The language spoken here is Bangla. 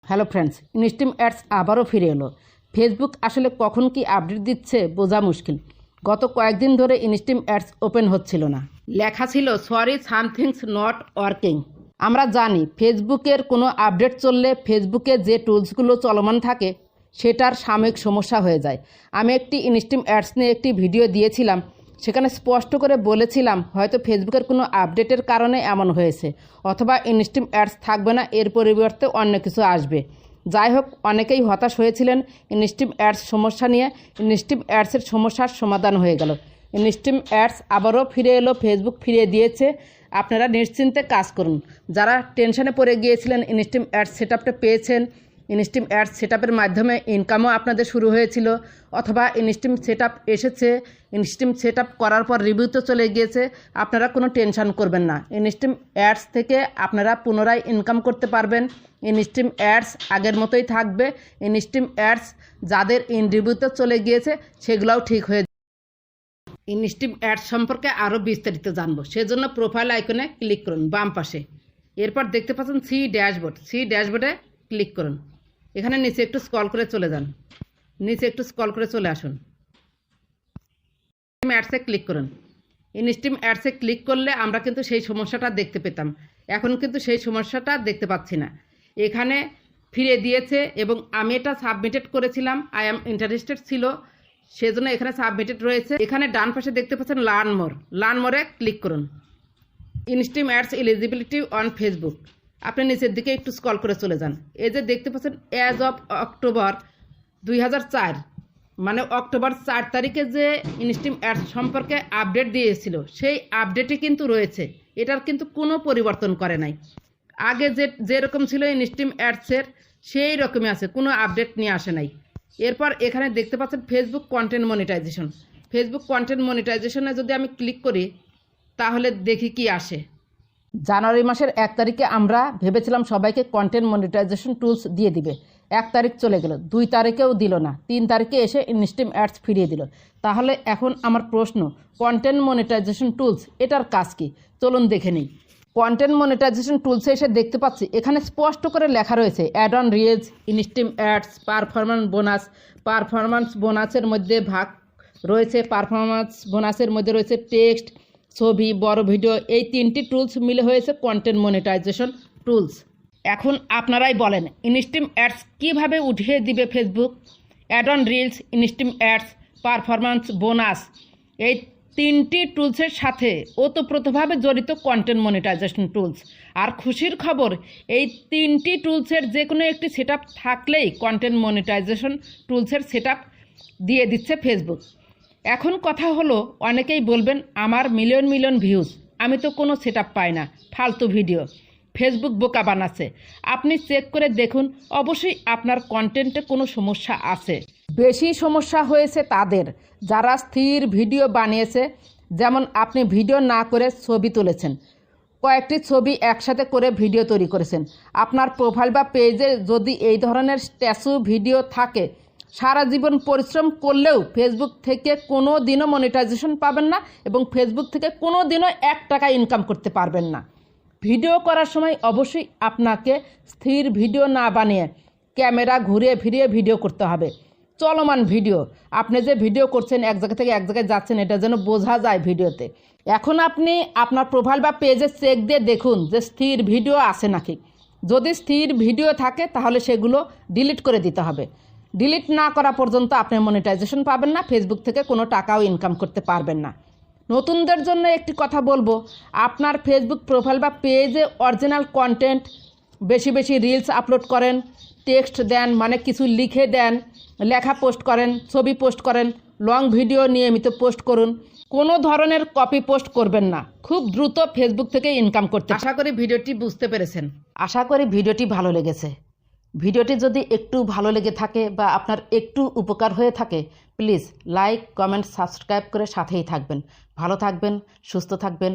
হ্যালো ফ্রেন্ডস, ইনস্টিম অ্যাডস আবারও ফিরে এলো। ফেসবুক আসলে কখন কি আপডেট দিচ্ছে বোঝা মুশকিল। গত কয়েকদিন ধরে ইনস্টিম অ্যাডস ওপেন হচ্ছিল না, লেখা ছিল সরি সামথিংস নট ওয়ার্কিং। আমরা জানি ফেসবুকের কোনো আপডেট চললে ফেসবুকে যে টুলসগুলো চলমান থাকে সেটার সাময়িক সমস্যা হয়ে যায়। আমি একটি ইনস্টিম অ্যাডস নিয়ে একটি ভিডিও দিয়েছিলাম, সেখানে স্পষ্ট করে বলেছিলাম হয়তো ফেসবুকের কোনো আপডেটের কারণে এমন হয়েছে, অথবা ইনস্টিম অ্যাডস থাকবে না, এর পরিবর্তে অন্য কিছু আসবে। যাই হোক, অনেকেই হতাশ হয়েছিলেন ইনস্টিম অ্যাডস সমস্যা নিয়ে। ইনস্টিম অ্যাডসের সমস্যার সমাধান হয়ে গেল। ইনস্টিম অ্যাডস আবারও ফিরে এলো, ফেসবুক ফিরিয়ে দিয়েছে। আপনারা নিশ্চিন্তে কাজ করুন। যারা টেনশনে পড়ে গিয়েছিলেন, ইনস্টিম অ্যাডস সেটআপটা পেয়েছেন, ইনস্টিম অ্যাডস সেটআপের মাধ্যমে ইনকামও আপনাদের শুরু হয়েছিল, অথবা ইনস্টিম সেটআপ এসেছে, ইনস্টিম সেটআপ করার পর রিভিউতে চলে গিয়েছে, আপনারা কোনো টেনশন করবেন না। ইনস্টিম অ্যাডস থেকে আপনারা পুনরায় ইনকাম করতে পারবেন। ইনস্টিম অ্যাডস আগের মতোই থাকবে। ইনস্টিম অ্যাডস যাদের ইন রিভিউতে চলে গিয়েছে সেগুলোও ঠিক হয়ে যাবে। ইনস্টিম অ্যাডস সম্পর্কে আরও বিস্তারিত জানবো, সেজন্য প্রোফাইল আইকনে ক্লিক করুন বাম পাশে। এরপর দেখতে পাচ্ছেন সি ড্যাশবোর্ডে ক্লিক করুন। এখানে নিচে একটু স্ক্রল করে চলে যান, নিচে একটু স্ক্রল করে চলে আসুন। অ্যাডসে ক্লিক করুন। ইনস্টিম অ্যাডসে ক্লিক করলে আমরা কিন্তু সেই সমস্যাটা দেখতে পেতাম, এখন কিন্তু সেই সমস্যাটা দেখতে পাচ্ছি না। এখানে ফিরে দিয়েছে এবং আমি এটা সাবমিটেড করেছিলাম, আই অ্যাম ইন্টারেস্টেড ছিল, সেজন্য এখানে সাবমিটেড রয়েছে। এখানে ডান পাশে দেখতে পাচ্ছেন লার্ন মোরে ক্লিক করুন। ইনস্টিম অ্যাডস এলিজিবিলিটি অন ফেসবুক, আপনি নিচের দিকে একটু স্ক্রল করে চলে যান। এই যে দেখতে পাচ্ছেন অ্যাজ অফ অক্টোবর 2004, মানে অক্টোবর 4 তারিখে যে ইনস্টিম অ্যাডস সম্পর্কে আপডেট দিয়েছিল সেই আপডেটই কিন্তু রয়েছে, এটার কিন্তু কোনো পরিবর্তন করে নাই। আগে যেরকম ছিল ইনস্টিম অ্যাডসের সেই রকমই আছে, কোনো আপডেট নিয়ে আসে নাই। এরপর এখানে দেখতে পাচ্ছেন Facebook content monetization. Facebook content মনিটাইজেশনে যদি আমি ক্লিক করি তাহলে দেখি কি আসে। জানুয়ারি মাসের 1 তারিখে আমরা ভেবেছিলাম সবাইকে কন্টেন্ট মনিটাইজেশন টুলস দিয়ে দিবে। 1 তারিখ চলে গেল, 2 তারিখেও দিল না, 3 তারিখে এসে ইনস্টিম অ্যাডস ফিরিয়ে দিল। তাহলে এখন আমার প্রশ্ন, কন্টেন্ট মনিটাইজেশন টুলস এটার কাজ কি? চলুন দেখে নিই। কন্টেন্ট মনিটাইজেশন টুলসে এসে দেখতে পাচ্ছি এখানে স্পষ্ট করে লেখা রয়েছে ad on reels, instream ads, performance বোনাসের মধ্যে ভাগ রয়েছে। পারফরম্যান্স বোনাসের মধ্যে রয়েছে টেক্সট, ছবি, বড় ভিডিও, এই 3টি টুলস মিলে হয়েছে কন্টেন্ট মনিটাইজেশন টুলস। এখন আপনারাই বলেন ইনস্টিম অ্যাডস কীভাবে উঠিয়ে দিবে Facebook? Ad on reels, instream ads, performance bonus, এই 3টি টুলসের সাথে ওতপ্রোতভাবে জড়িত কন্টেন্ট মনিটাইজেশন টুলস। আর খুশির খবর, এই 3টি টুলসের যে কোনো একটি সেটআপ থাকলেই কন্টেন্ট মনিটাইজেশন টুলসের সেটআপ দিয়ে দিচ্ছে ফেসবুক। এখন কথা হলো, অনেকেই বলবেন আমার মিলিয়ন ভিউজ, আমি তো কোনো সেটআপ পাই না, ফালতু ভিডিও, ফেসবুক বোকা বানাচ্ছে। আপনি চেক করে দেখুন, অবশ্যই আপনার কন্টেন্টে কোনো সমস্যা আছে। বেশি সমস্যা হয়েছে তাদের যারা স্থির ভিডিও বানিয়েছে, যেমন আপনি ভিডিও না করে ছবি তুলেছেন, কয়েকটি ছবি একসাথে করে ভিডিও তৈরি করেছেন। আপনার প্রোফাইল বা পেজে যদি এই ধরনের স্ট্যাচু ভিডিও থাকে, সারা জীবন পরিশ্রম করলেও ফেসবুক থেকে কোনো দিনও মনিটাইজেশন পাবেন না এবং ফেসবুক থেকে কোনো দিনও 1 টাকা ইনকাম করতে পারবেন না। ভিডিও করার সময় অবশ্যই আপনাকে স্থির ভিডিও না বানিয়ে ক্যামেরা ঘুরিয়ে ফিরিয়ে ভিডিও করতে হবে। চলমান ভিডিও, আপনি যে ভিডিও করছেন এক জায়গা থেকে এক জায়গায় যাচ্ছেন, এটা যেন বোঝা যায় ভিডিওতে। এখন আপনি আপনার প্রোফাইল বা পেজে চেক দিয়ে দেখুন যে স্থির ভিডিও আছে নাকি। যদি স্থির ভিডিও থাকে তাহলে সেগুলো ডিলিট করে দিতে হবে। ডিলিট না করা পর্যন্ত আপনি মনিটাইজেশন পাবেন না, ফেসবুক থেকে কোনো টাকাও ইনকাম করতে পারবেন না। নতুনদের জন্য একটি কথা বলবো, আপনার ফেসবুক প্রোফাইল বা পেজে অরিজিনাল কন্টেন্ট, বেশি রিলস আপলোড করেন, টেক্সট দেন, মানে কিছু লিখে দেন, লেখা পোস্ট করেন, ছবি পোস্ট করেন, লং ভিডিও নিয়মিত পোস্ট করুন। কোনো ধরনের কপি পোস্ট করবেন না, খুব দ্রুত ফেসবুক থেকে ইনকাম করতে। আশা করি ভিডিওটি বুঝতে পেরেছেন, আশা করি ভিডিওটি ভালো লেগেছে। ভিডিওটি যদি একটু ভালো লেগে থাকে বা আপনার একটু উপকার হয়ে থাকে, প্লিজ লাইক, কমেন্ট, সাবস্ক্রাইব করে সাথেই থাকবেন। ভালো থাকবেন, সুস্থ থাকবেন।